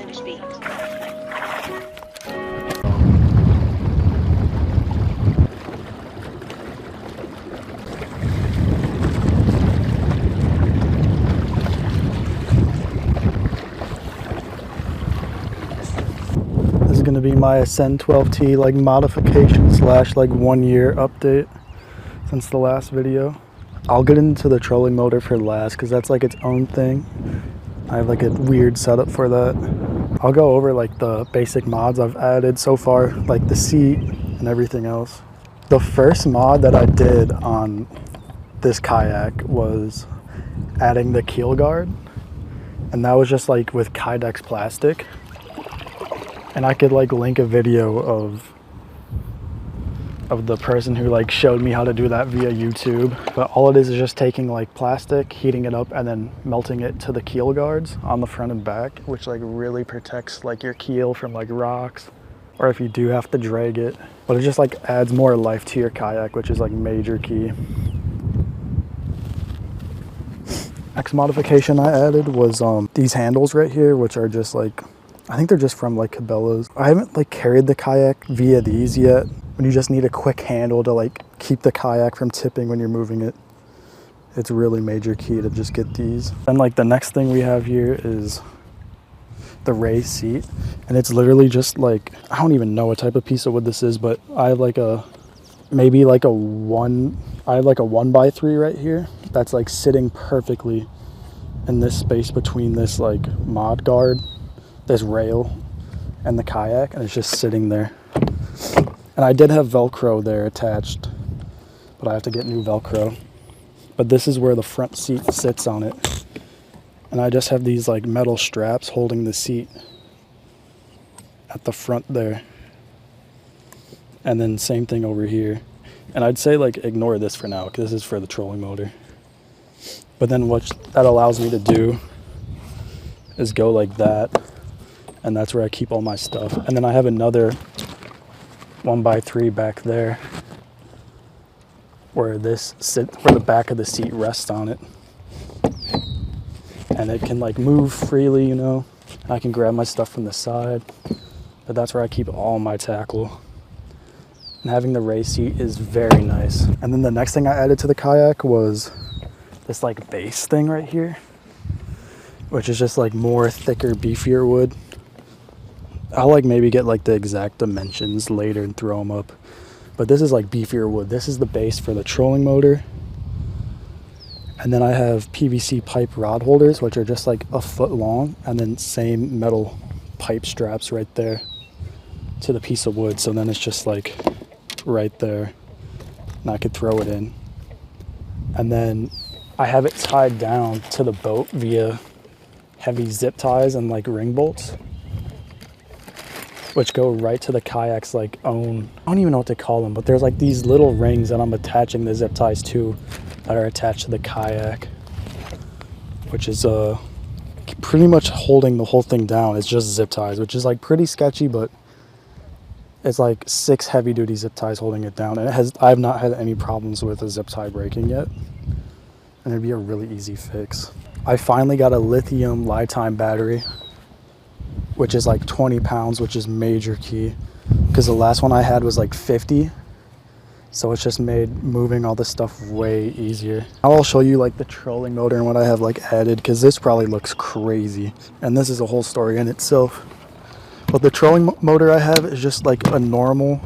than speed. This is going to be my Ascend 12T like modification slash like 1 year update since the last video. I'll get into the trolling motor for last because that's like its own thing. I have like a weird setup for that. I'll go over like the basic mods I've added so far, like the seat and everything else. The first mod that I did on this kayak was adding the keel guard, and that was just like with Kydex plastic. And I could like link a video of the person who like showed me how to do that via YouTube. But all it is just taking like plastic, heating it up, and then melting it to the keel guards on the front and back, which like really protects like your keel from like rocks, or if you do have to drag it. But it just like adds more life to your kayak, which is like major key. Next modification I added was these handles right here, which are just like, I think they're just from like Cabela's. I haven't like carried the kayak via these yet, when you just need a quick handle to like keep the kayak from tipping when you're moving it. It's really major key to just get these. And like the next thing we have here is the raised seat, and it's literally just like, I don't even know what type of piece of wood this is, but I have like a, maybe like a 1x3 right here that's like sitting perfectly in this space between this like mod guard, this rail, and the kayak, and it's just sitting there. And I did have Velcro there attached, but I have to get new Velcro. But this is where the front seat sits on it, and I just have these like metal straps holding the seat at the front there, and then same thing over here. And I'd say like ignore this for now because this is for the trolling motor. But then what that allows me to do is go like that, and that's where I keep all my stuff. And then I have another 1x3 back there where where the back of the seat rests on it, and it can like move freely, you know. I can grab my stuff from the side, but that's where I keep all my tackle. And having the raised seat is very nice. And then the next thing I added to the kayak was this like base thing right here, which is just like more thicker, beefier wood. I'll like maybe get like the exact dimensions later and throw them up. But this is like beefier wood. This is the base for the trolling motor. And then I have PVC pipe rod holders, which are just like a foot long, and then same metal pipe straps right there to the piece of wood. So then it's just like right there, and I could throw it in. And then I have it tied down to the boat via heavy zip ties and like ring bolts, which go right to the kayak's like own, I don't even know what to call them, but there's like these little rings that I'm attaching the zip ties to that are attached to the kayak, which is pretty much holding the whole thing down. It's just zip ties, which is like pretty sketchy, but it's like 6 heavy duty zip ties holding it down. And I've not had any problems with a zip tie breaking yet, and it'd be a really easy fix. I finally got a lithium lifetime battery, which is like 20 pounds, which is major key because the last one I had was like 50. So it's just made moving all this stuff way easier. I'll show you like the trolling motor and what I have like added, because this probably looks crazy. And this is a whole story in itself. But the trolling motor I have is just like a normal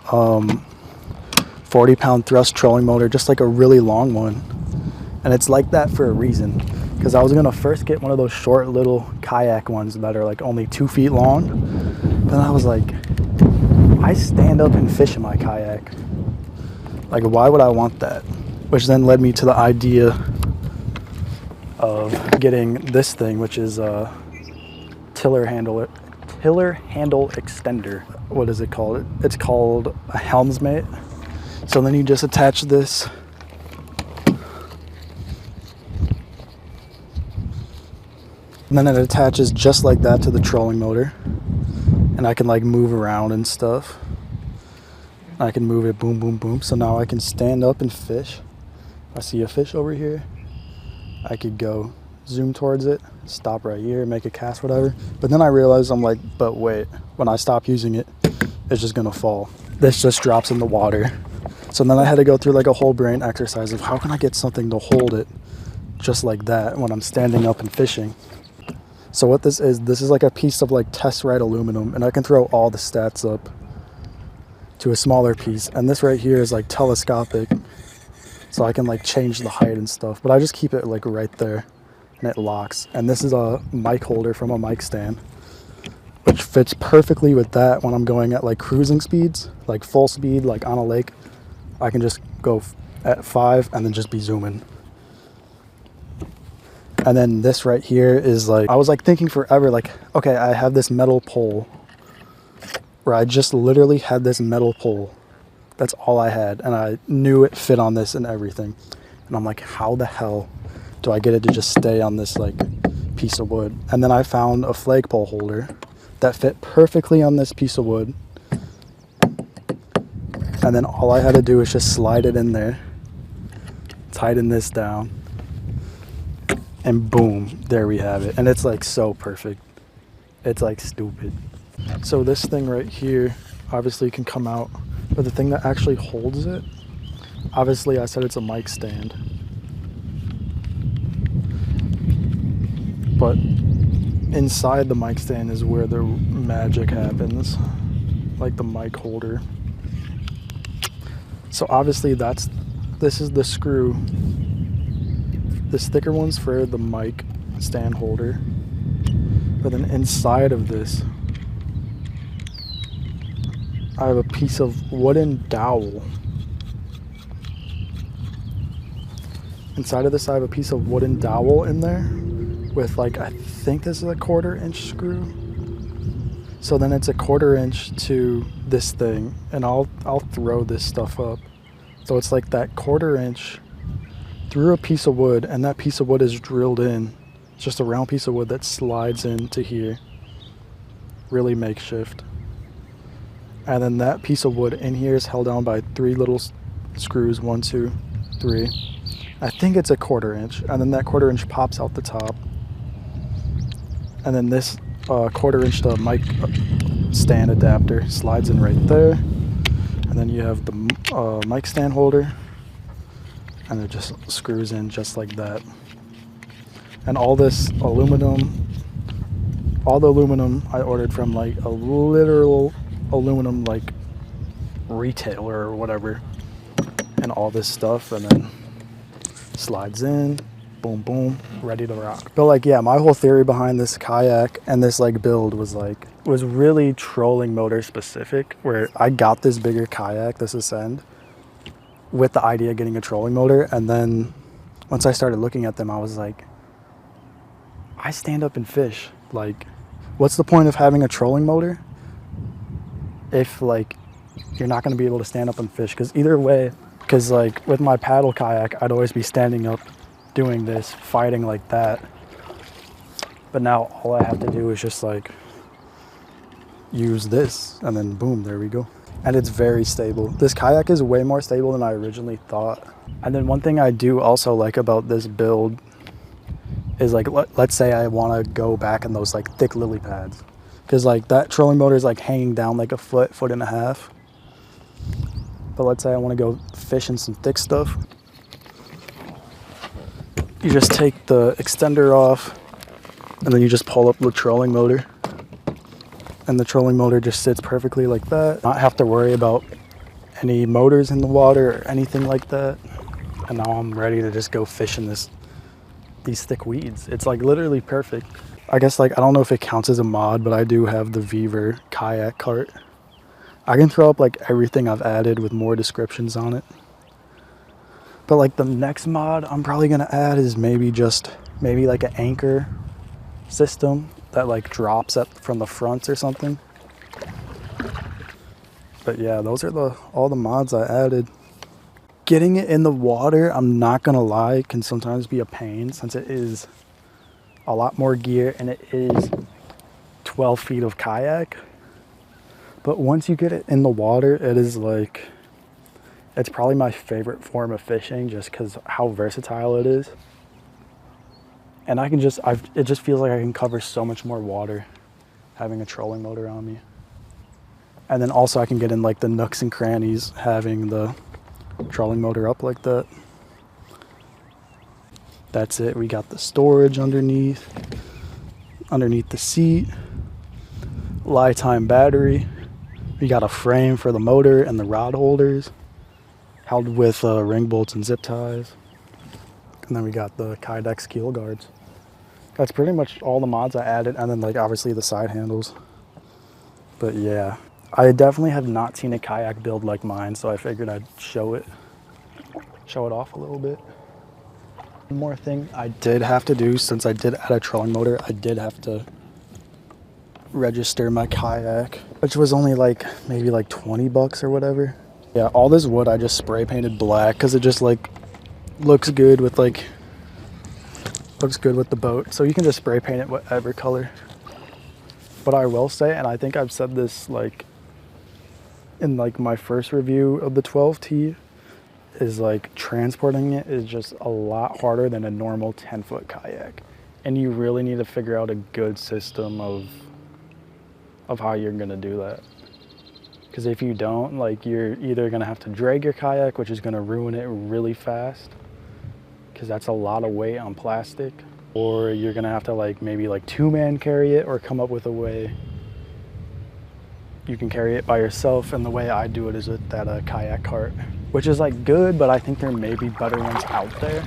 40-pound thrust trolling motor, just like a really long one. And it's like that for a reason, because I was gonna first get one of those short little kayak ones that are like only 2 feet long. But then I was like, I stand up and fish in my kayak. Like, why would I want that? Which then led me to the idea of getting this thing, which is a tiller handle extender. What is it called? It's called a helmsmate. So then you just attach this and then it attaches just like that to the trolling motor, and I can like move around and stuff. I can move it, boom, boom, boom. So now I can stand up and fish. I see a fish over here, I could go zoom towards it, stop right here, make a cast, whatever. But then I realized, I'm like, but wait, when I stop using it, it's just gonna fall. This just drops in the water. So then I had to go through like a whole brain exercise of how can I get something to hold it just like that when I'm standing up and fishing. So what this is like a piece of like test ride aluminum, and I can throw all the stats up to a smaller piece. And this right here is like telescopic, so I can like change the height and stuff, but I just keep it like right there and it locks. And this is a mic holder from a mic stand, which fits perfectly with that when I'm going at like cruising speeds, like full speed, like on a lake. I can just go at 5 and then just be zooming. And then this right here is like, I was like thinking forever, like, okay, I have this metal pole where I just literally had this metal pole. That's all I had. And I knew it fit on this and everything. And I'm like, how the hell do I get it to just stay on this like piece of wood? And then I found a flagpole holder that fit perfectly on this piece of wood. And then all I had to do was just slide it in there, tighten this down, and boom, there we have it. And it's like so perfect. It's like stupid. So this thing right here obviously can come out, but the thing that actually holds it, obviously I said it's a mic stand, but inside the mic stand is where the magic happens, like the mic holder. So obviously this is the screw. This thicker one's for the mic stand holder. But then inside of this, I have a piece of wooden dowel. Inside of this, I have a piece of wooden dowel in there with like, I think this is a 1/4 inch screw. So then it's a 1/4 inch to this thing, and I'll throw this stuff up. So it's like that 1/4 inch through a piece of wood, and that piece of wood is drilled in. It's just a round piece of wood that slides into here. Really makeshift. And then that piece of wood in here is held down by 3 little screws, 1, 2, 3. I think it's a 1/4 inch, and then that 1/4 inch pops out the top. And then this 1/4 inch to mic stand adapter slides in right there. And then you have the mic stand holder, and it just screws in just like that. And all this aluminum, all the aluminum I ordered from like a literal aluminum like retailer or whatever, and all this stuff, and then slides in, boom boom, ready to rock. But like, yeah, my whole theory behind this kayak and this like build was really trolling motor specific, where I got this bigger kayak, this Ascend, with the idea of getting a trolling motor. And then once I started looking at them, I was like, I stand up and fish. Like, what's the point of having a trolling motor if like you're not going to be able to stand up and fish? Because either way, because like with my paddle kayak, I'd always be standing up doing this, fighting like that. But now all I have to do is just like use this, and then boom, there we go. And it's very stable. This kayak is way more stable than I originally thought. And then one thing I do also like about this build is like, let's say I want to go back in those like thick lily pads, because like that trolling motor is like hanging down like a foot and a half. But let's say I want to go fish in some thick stuff. You just take the extender off, and then you just pull up the trolling motor, and the trolling motor just sits perfectly like that. Not have to worry about any motors in the water or anything like that. And now I'm ready to just go fish in these thick weeds. It's like literally perfect. I guess like, I don't know if it counts as a mod, but I do have the Beaver kayak cart. I can throw up like everything I've added with more descriptions on it. But like the next mod I'm probably gonna add is maybe like an anchor system that like drops up from the front or something. But yeah, those are all the mods I added. Getting it in the water, I'm not gonna lie, can sometimes be a pain, since it is a lot more gear and it is 12 feet of kayak. But once you get it in the water, it is like, it's probably my favorite form of fishing, just because how versatile it is. And I can just, it just feels like I can cover so much more water having a trolling motor on me. And then also I can get in like the nooks and crannies having the trolling motor up like that. That's it. We got the storage underneath the seat, lifetime battery. We got a frame for the motor and the rod holders, held with ring bolts and zip ties. And then we got the Kydex keel guards. That's pretty much all the mods I added, and then like obviously the side handles. But yeah, I definitely have not seen a kayak build like mine, so I figured I'd show it off a little bit. One more thing I did have to do, since I did add a trolling motor, I did have to register my kayak, which was only like maybe like 20 bucks or whatever. Yeah, all this wood I just spray painted black because it just like looks good with the boat. So you can just spray paint it whatever color. But I will say, and I think I've said this like in like my first review of the 12T, is like transporting it is just a lot harder than a normal 10-foot kayak. And you really need to figure out a good system of how you're gonna do that. Because if you don't, like, you're either gonna have to drag your kayak, which is gonna ruin it really fast, because that's a lot of weight on plastic, or you're gonna have to like maybe like 2-man carry it, or come up with a way you can carry it by yourself. And the way I do it is with that kayak cart, which is like good, but I think there may be better ones out there.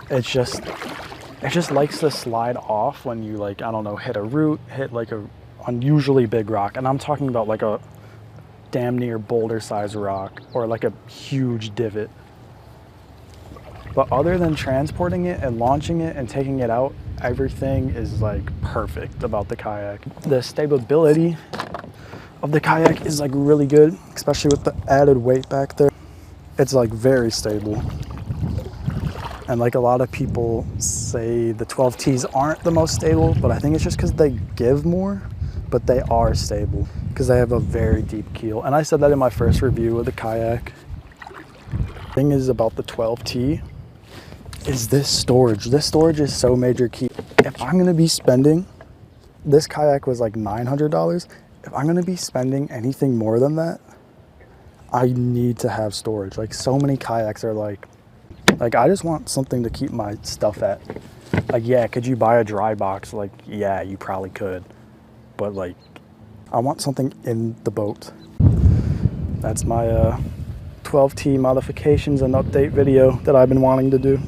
It just likes to slide off when you like, I don't know, hit a root, hit like a unusually big rock. And I'm talking about like a damn near boulder size rock, or like a huge divot. But other than transporting it and launching it and taking it out, everything is like perfect about the kayak. The stability of the kayak is like really good, especially with the added weight back there. It's like very stable. And like a lot of people say the 12Ts aren't the most stable, but I think it's just because they give more, but they are stable because they have a very deep keel. And I said that in my first review of the kayak. Thing is about the 12T is this storage. This storage is so major key. If I'm gonna be spending, this kayak was like $900. If I'm gonna be spending anything more than that, I need to have storage. Like so many kayaks are like I just want something to keep my stuff at. Like, yeah, could you buy a dry box? Like, yeah, you probably could. But like, I want something in the boat. That's my 12T modifications and update video that I've been wanting to do.